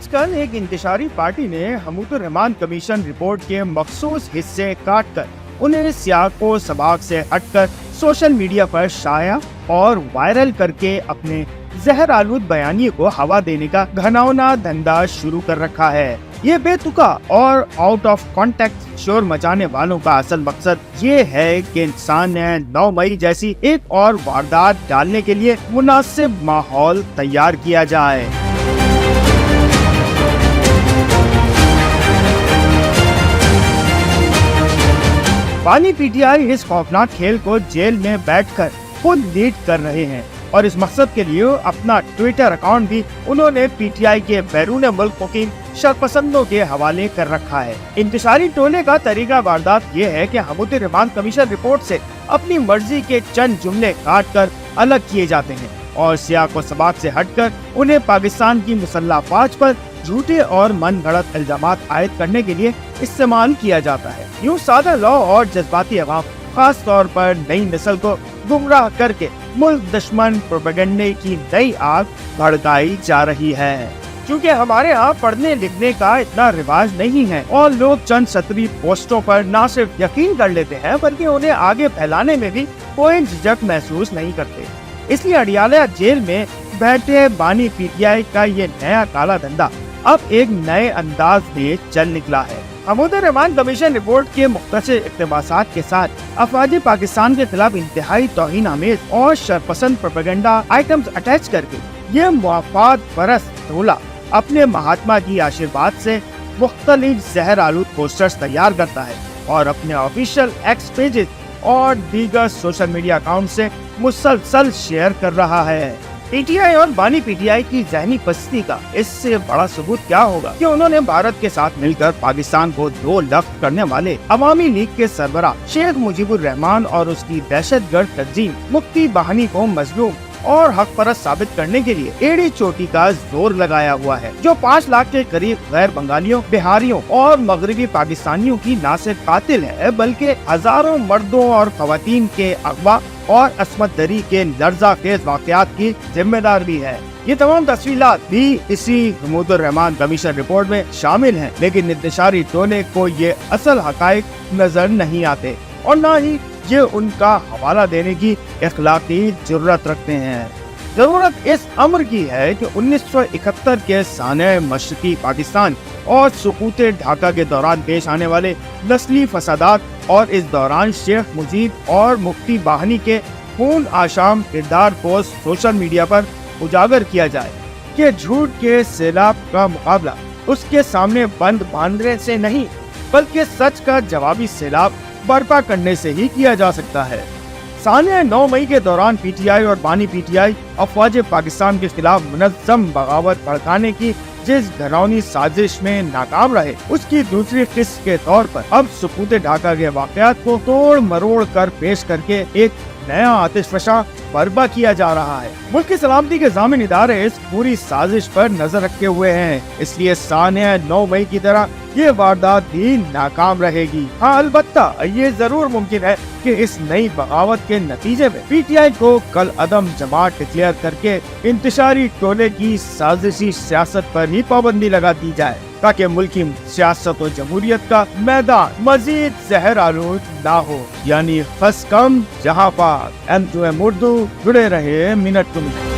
آج کل ایک انتشاری پارٹی نے حمود الرحمان کمیشن رپورٹ کے مخصوص حصے کاٹ کر انہیں سیاق و سباق سے ہٹ کر سوشل میڈیا پر شائع اور وائرل کر کے اپنے زہر آلود بیانیے کو ہوا دینے کا گھناؤنا دھندا شروع کر رکھا ہے۔ یہ بے تکا اور آؤٹ آف کانٹیکٹ شور مچانے والوں کا اصل مقصد یہ ہے کہ انسان نے 9 مئی جیسی ایک اور واردات ڈالنے کے لیے مناسب ماحول تیار کیا جائے۔ بانی پی ٹی آئی اس خوفناک کھیل کو جیل میں بیٹھ کر خود لیڈ کر رہے ہیں اور اس مقصد کے لیے اپنا ٹویٹر اکاؤنٹ بھی انہوں نے پی ٹی آئی کے بیرون ملک مقیم شرپسندوں کے حوالے کر رکھا ہے۔ انتشاری ٹولے کا طریقہ واردات یہ ہے کہ حمود الرحمان کمیشن رپورٹ سے اپنی مرضی کے چند جملے کاٹ کر الگ کیے جاتے ہیں اور سیاق و سباق سے ہٹ کر انہیں پاکستان کی مسلح افواج پر جھوٹے اور من گھڑت الزامات عائد کرنے کے لیے استعمال کیا جاتا ہے۔ یوں سادہ لو اور جذباتی عوام خاص طور پر نئی نسل کو گمراہ کر کے ملک دشمن پروپیگنڈے کی نئی آگ بھڑکائی جا رہی ہے۔ چونکہ ہمارے ہاں پڑھنے لکھنے کا اتنا رواج نہیں ہے اور لوگ چند سطری پوسٹوں پر نہ صرف یقین کر لیتے ہیں بلکہ انہیں آگے پھیلانے میں بھی کوئی جھجک محسوس نہیں کرتے، اس لیے اڈیالہ جیل میں بیٹھے بانی پی ٹی آئی کا یہ نیا کالا دھندا اب ایک نئے انداز میں چل نکلا ہے۔ حمود الرحمان کمیشن رپورٹ کے مختصر اقتباسات کے ساتھ افواج پاکستان کے خلاف انتہائی توہین آمیز اور شرپسند پروپیگنڈا آئٹمز اٹیچ کر کے یہ مفاد پرست ٹولہ اپنے مہاتما کی آشیرواد سے مختلف زہر آلود پوسٹرز تیار کرتا ہے اور اپنے آفیشیل ایکس پیجز اور دیگر سوشل میڈیا اکاؤنٹ سے مسلسل شیئر کر رہا ہے۔ پی ٹی آئی اور بانی پی ٹی آئی کی ذہنی پستی کا اس سے بڑا ثبوت کیا ہوگا کہ انہوں نے بھارت کے ساتھ مل کر پاکستان کو 2 لفظ کرنے والے عوامی لیگ کے سربراہ شیخ مجیب الرحمان اور اس کی دہشت گرد تنظیم مفتی بہانی کو مظلوم اور حق پرست ثابت کرنے کے لیے ایڑی چوٹی کا زور لگایا ہوا ہے، جو 5 لاکھ کے قریب غیر بنگالیوں، بہاریوں اور مغربی پاکستانیوں کی نہ صرف قاتل ہے بلکہ ہزاروں مردوں اور خواتین کے اغوا اور عصمت دری کے لرزہ خیز واقعات کی ذمہ دار بھی ہے۔ یہ تمام تفصیلات بھی اسی حمود الرحمان کمیشن رپورٹ میں شامل ہیں، لیکن انتشاری ٹولے کو یہ اصل حقائق نظر نہیں آتے اور نہ ہی یہ ان کا حوالہ دینے کی اخلاقی جرات رکھتے ہیں۔ ضرورت اس امر کی ہے کہ 1971 کے سانحہ مشرقی پاکستان اور سقوط ڈھاکہ کے دوران پیش آنے والے نسلی فسادات اور اس دوران شیخ مجیب اور مفتی بہانی کے خون آشام کردار کو سوشل میڈیا پر اجاگر کیا جائے کہ جھوٹ کے سیلاب کا مقابلہ اس کے سامنے بند باندھنے سے نہیں بلکہ سچ کا جوابی سیلاب برپا کرنے سے ہی کیا جا سکتا ہے۔ سانحہ 9 مئی کے دوران پی ٹی آئی اور بانی پی ٹی آئی افواج پاکستان کے خلاف منظم بغاوت بھڑکانے کی جس گھرونی سازش میں ناکام رہے، اس کی دوسری قسط کے طور پر اب سقوط ڈھاکہ کے واقعات کو توڑ مروڑ کر پیش کر کے ایک نیا آتش فشاں برپا کیا جا رہا ہے۔ ملک کی سلامتی کے ضامن ادارے اس پوری سازش پر نظر رکھے ہوئے ہیں، اس لیے سانحہ 9 مئی کی طرح یہ واردات بھی ناکام رہے گی۔ ہاں، البتہ یہ ضرور ممکن ہے کہ اس نئی بغاوت کے نتیجے میں پی ٹی آئی کو کل عدم جماعت ڈکلیئر کر کے انتشاری ٹولے کی سازشی سیاست پر ہی پابندی لگا دی جائے تاکہ ملکی سیاست و جمہوریت کا میدان مزید زہر آلود نہ ہو۔ یعنی خس کم جہاں پاک۔ M2M اردو، جڑے رہے منٹ ٹو منٹ۔